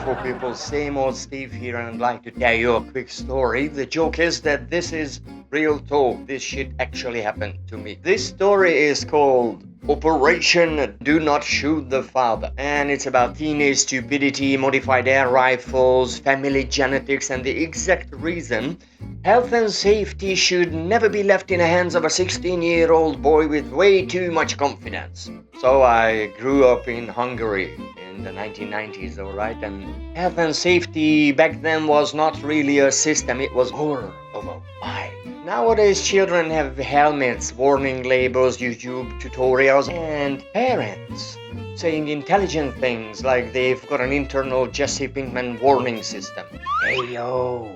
beautiful people, same old Steve here, and I'd like to tell you a quick story. The joke is that this is real talk. This shit actually happened to me. This story is called Operation Do Not Shoot the Father, and it's about teenage stupidity, modified air rifles, family genetics, and the exact reason health and safety should never be left in the hands of a 16-year-old boy with way too much confidence. So I grew up in Hungary in the 1990s, alright, and health and safety back then was not really a system, it was more of a vibe. Nowadays children have helmets, warning labels, YouTube tutorials, and parents saying intelligent things like they've got an internal Jesse Pinkman warning system. Hey yo,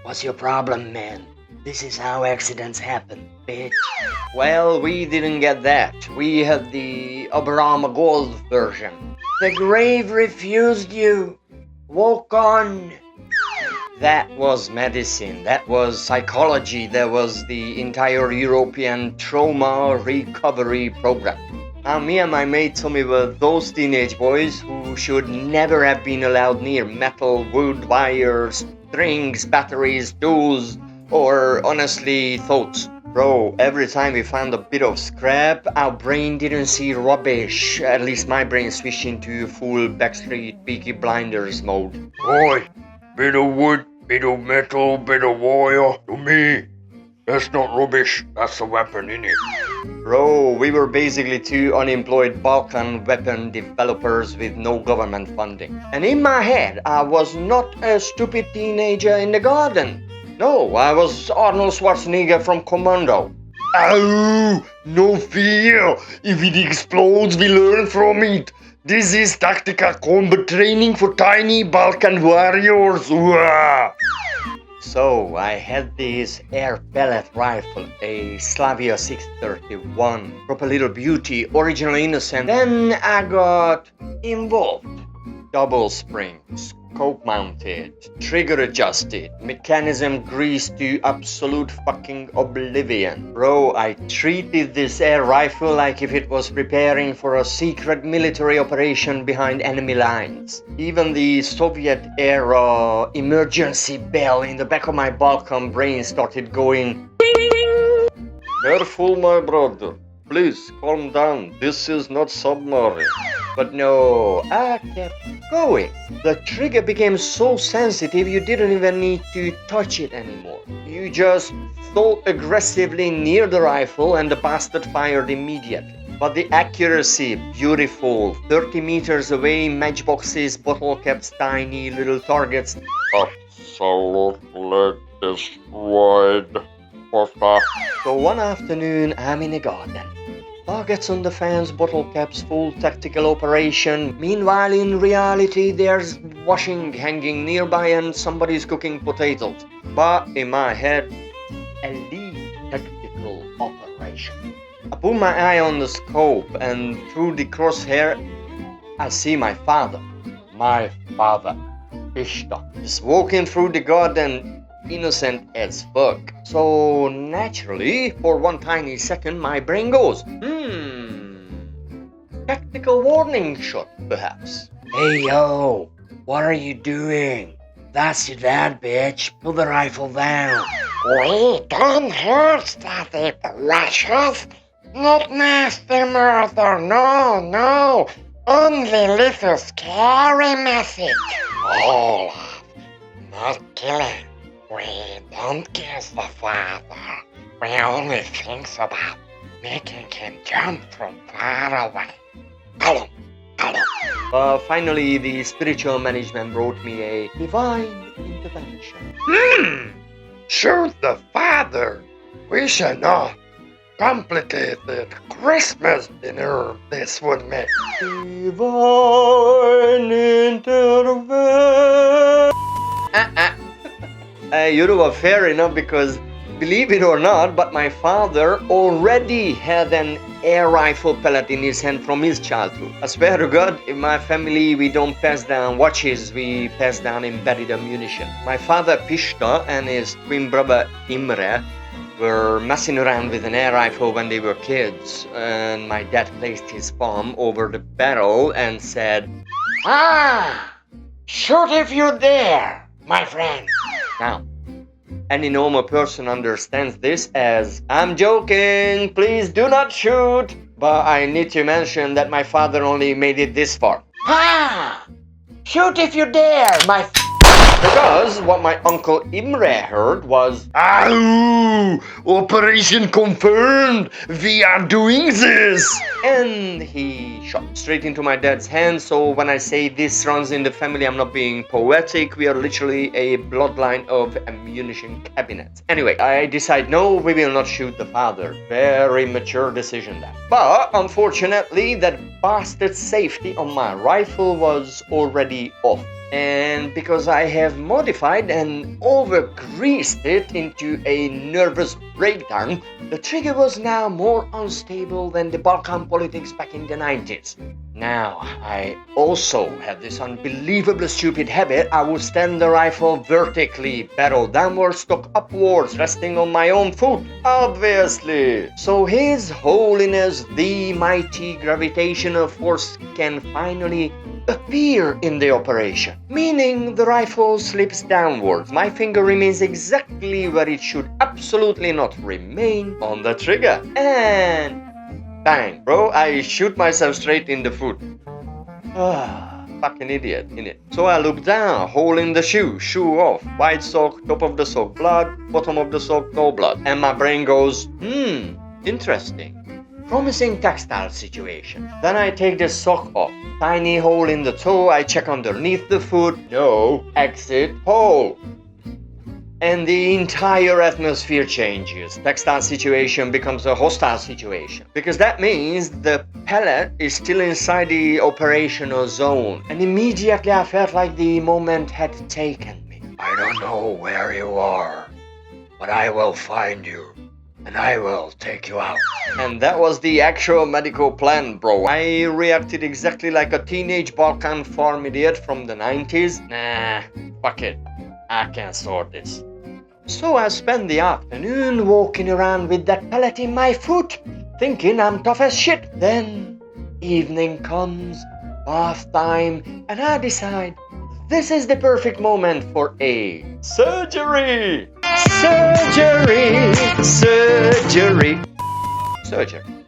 what's your problem, man? This is how accidents happen, bitch. Well, we didn't get that. We had the Aberama Gold version. The grave refused you. Walk on. That was medicine, that was psychology, that was the entire European trauma recovery program. Now me and my mate Tommy were those teenage boys who should never have been allowed near metal, wood, wires, strings, batteries, tools, or honestly thoughts. Bro, every time we found a bit of scrap, our brain didn't see rubbish. At least my brain switched into full Backstreet Peaky Blinders mode. Boy, bit of wood, bit of metal, bit of wire. To me, that's not rubbish, that's a weapon, innit? Bro, we were basically two unemployed Balkan weapon developers with no government funding. And in my head, I was not a stupid teenager in the garden. No, I was Arnold Schwarzenegger from Commando. Ow! No fear! If it explodes, we learn from it. This is tactical combat training for tiny Balkan warriors. Wah! So, I had this air pellet rifle, a Slavia 631, proper little beauty, original innocent. Then I got involved. Double spring, scope mounted, trigger adjusted, mechanism greased to absolute fucking oblivion. Bro, I treated this air rifle like if it was preparing for a secret military operation behind enemy lines. Even the Soviet era emergency bell in the back of my Balkan brain started going. Careful, my brother. Please, calm down. This is not submarine. But no, I kept going. The trigger became so sensitive you didn't even need to touch it anymore. You just thought aggressively near the rifle and the bastard fired immediately. But the accuracy, beautiful. 30 meters away, matchboxes, bottle caps, tiny little targets. Absolutely destroyed. So one afternoon, I'm in a garden. Targets on the fans, bottle caps, full tactical operation. Meanwhile, in reality, there's washing hanging nearby and somebody's cooking potatoes. But in my head, elite tactical operation. I put my eye on the scope and through the crosshair, I see my father. My father, Ishtar, just walking through the garden, innocent as fuck. So naturally, for one tiny second, my brain goes, tactical warning shot, perhaps. Hey yo, what are you doing? That's your dad, bitch. Put the rifle down. We don't hurt Daddy precious. Not nasty murder, no. Only little scary message. All not killing. We don't kiss the father. We only think about making him jump from far away. Gollum. Finally, the spiritual management brought me a divine intervention. Shoot the father. We should not complicated Christmas dinner this would make. Divine intervention. Yoda was fair enough because, believe it or not, but my father already had an air rifle pellet in his hand from his childhood. I swear to God, in my family we don't pass down watches, we pass down embedded ammunition. My father Pishta and his twin brother Imre were messing around with an air rifle when they were kids, and my dad placed his palm over the barrel and said, Shoot if you dare, my friend. Now, any normal person understands this as, I'm joking, please do not shoot. But I need to mention that my father only made it this far. Ah! Shoot if you dare, my Because what my uncle Imre heard was, Ow! Operation confirmed! We are doing this! and he shot straight into my dad's hand. So when I say this runs in the family, I'm not being poetic. We are literally a bloodline of ammunition cabinets. Anyway, I decide no, we will not shoot the father. Very mature decision that. But unfortunately, that bastard safety on my rifle was already off. And because I have modified and over-greased it into a nervous breakdown, the trigger was now more unstable than the Balkan politics back in the 90s. Now, I also had this unbelievably stupid habit. I would stand the rifle vertically, barrel downwards, stock upwards, resting on my own foot, obviously. So His Holiness the mighty gravitational force can finally appear in the operation, meaning the rifle slips downwards. My finger remains exactly where it should absolutely not remain, on the trigger, and bang, bro, I shoot myself straight in the foot. Fucking idiot, innit? So I look down, hole in the shoe off, white sock, top of the sock, blood, bottom of the sock, no blood. And my brain goes, interesting. Promising textile situation. Then I take the sock off. Tiny hole in the toe, I check underneath the foot. No. Exit hole. And the entire atmosphere changes. Textile situation becomes a hostile situation. Because that means the pellet is still inside the operational zone. And immediately I felt like the moment had taken me. I don't know where you are, but I will find you, and I will take you out. And that was the actual medical plan, bro. I reacted exactly like a teenage Balkan farm idiot from the 90s. Nah, fuck it. I can't sort this. So I spent the afternoon walking around with that pellet in my foot, thinking I'm tough as shit. Then evening comes, bath time, and I decide this is the perfect moment for a surgery. Surgery.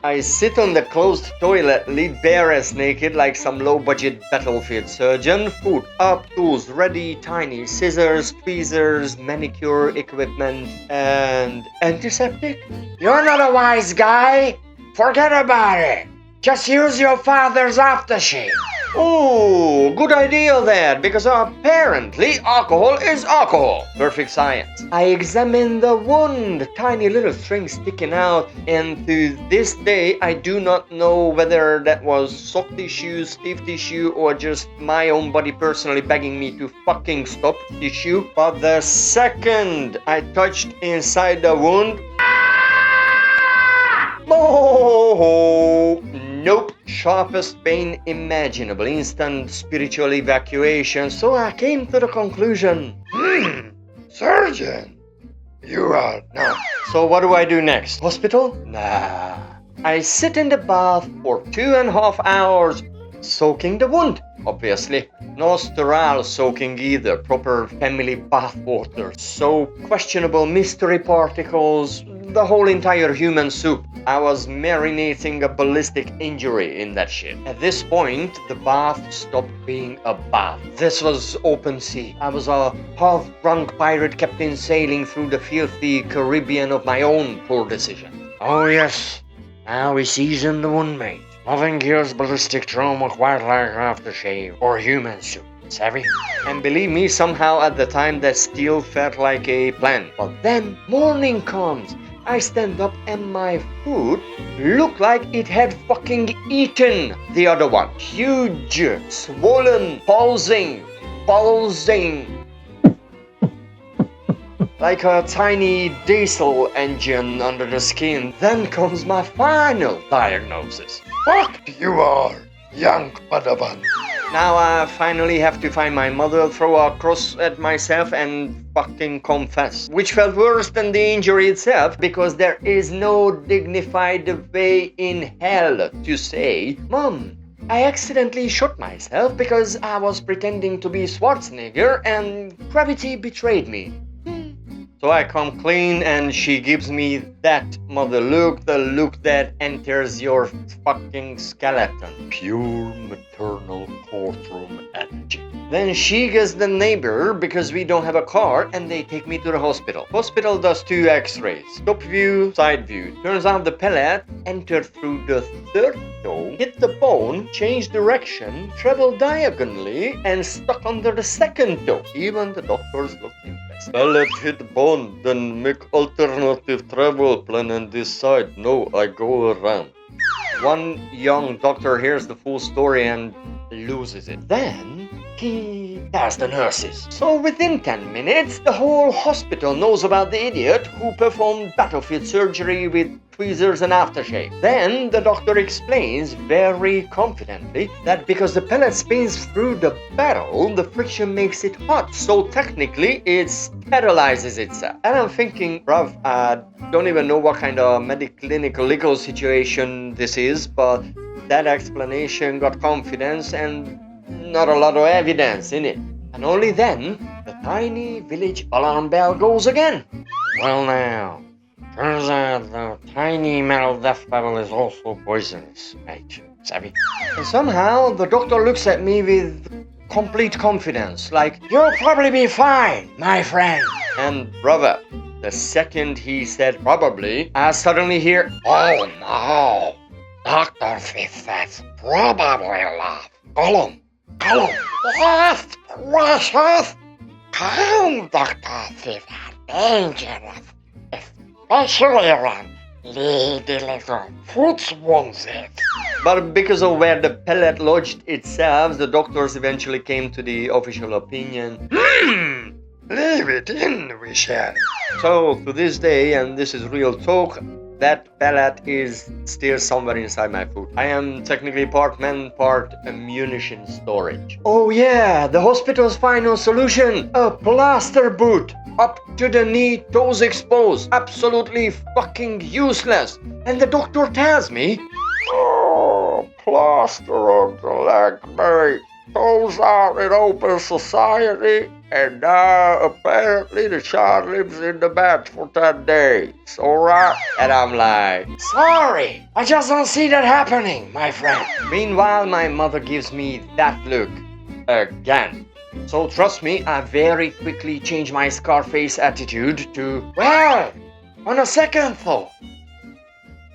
I sit on the closed toilet, lead bare ass naked like some low-budget battlefield surgeon. Foot up, tools ready, tiny scissors, tweezers, manicure equipment, and antiseptic. You're not a wise guy. Forget about it. Just use your father's aftershave. Oh, good idea there, because apparently alcohol is alcohol. Perfect science. I examine the wound, tiny little string sticking out, and to this day I do not know whether that was soft tissue, stiff tissue, or just my own body personally begging me to fucking stop tissue. But the second I touched inside the wound, oh, nope. Sharpest pain imaginable. Instant spiritual evacuation. So I came to the conclusion. Surgeon, you are not. So what do I do next? Hospital? Nah. I sit in the bath for 2.5 hours, soaking the wound, obviously. No sterile soaking either. Proper family bath water. So questionable mystery particles. The whole entire human soup. I was marinating a ballistic injury in that shit. At this point, the bath stopped being a bath. This was open sea. I was a half-drunk pirate captain sailing through the filthy Caribbean of my own poor decision. Oh yes, now we season the wound, mate. Nothing cures ballistic trauma quite like aftershave or human soup. Savvy? And believe me, somehow at the time that still felt like a plan. But then morning comes. I stand up and my foot looked like it had fucking eaten the other one. Huge, swollen, pulsing. Like a tiny diesel engine under the skin. Then comes my final diagnosis. Fuck you are, young Padawan. Now I finally have to find my mother, throw a cross at myself and fucking confess. Which felt worse than the injury itself, because there is no dignified way in hell to say, Mom, I accidentally shot myself because I was pretending to be Schwarzenegger and gravity betrayed me. So I come clean and she gives me that mother look, the look that enters your fucking skeleton. Pure maternal courtroom energy. Then she gets the neighbor because we don't have a car and they take me to the hospital. Hospital does 2 x-rays, top view, side view. Turns out the pellet entered through the 3rd toe, hit the bone, changed direction, traveled diagonally and stuck under the 2nd toe. Even the doctors looked impressed. Pellet hit bone, then make alternative travel plan and decide. No, I go around. One young doctor hears the full story and loses it. Then he tells the nurses. So within 10 minutes, the whole hospital knows about the idiot who performed battlefield surgery with tweezers and aftershave. Then the doctor explains very confidently that because the pellet spins through the barrel, the friction makes it hot. So technically, it sterilizes itself. And I'm thinking, bruv, I don't even know what kind of medical legal situation this is, but that explanation got confidence and not a lot of evidence in it. And only then, the tiny village alarm bell goes again. Well now, turns out the tiny metal death bubble is also poisonous, mate. Savvy? And somehow, the doctor looks at me with complete confidence, like, You'll probably be fine, my friend. and brother, the second he said probably, I suddenly hear, Oh no, Dr. Fifth probably laugh. Gollum, yes, precious. Calm, Dr. Fifth, dangerous, especially when lady little foot wounds it. But because of where the pellet lodged itself, the doctors eventually came to the official opinion. Leave it in, we shall. So, to this day, and this is real talk, that pellet is still somewhere inside my food. I am technically part man, part ammunition storage. Oh yeah, the hospital's final solution, a plaster boot. Up to the knee, toes exposed. Absolutely fucking useless. And the doctor tells me, Oh, plaster on the leg, mate. Goes out in open society, and now apparently the child lives in the bed for 10 days, alright? and I'm like, Sorry, I just don't see that happening, my friend. meanwhile, my mother gives me that look again. So trust me, I very quickly change my Scarface attitude to, Well, on a second thought,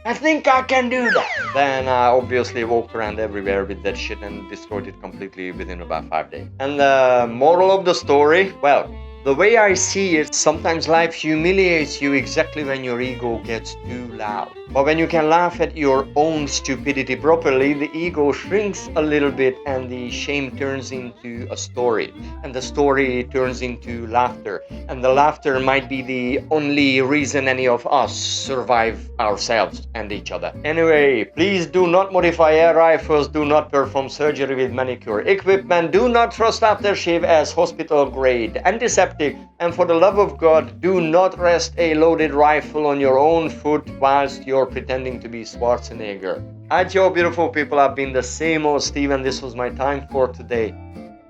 I think I can do that. then I obviously walked around everywhere with that shit and destroyed it completely within about 5 days. And the moral of the story, well, the way I see it, sometimes life humiliates you exactly when your ego gets too loud. But when you can laugh at your own stupidity properly, the ego shrinks a little bit and the shame turns into a story. And the story turns into laughter. And the laughter might be the only reason any of us survive ourselves and each other. Anyway, please do not modify air rifles, do not perform surgery with manicure equipment, do not trust aftershave as hospital grade antiseptic, and for the love of God, do not rest a loaded rifle on your own foot whilst you're pretending to be Schwarzenegger. Alright, yo, beautiful people, I've been the same old Steve, and this was my time for today.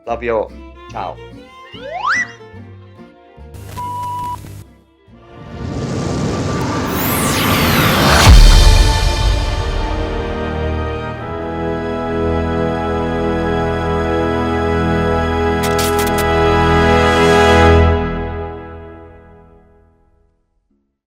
Love you all. Ciao.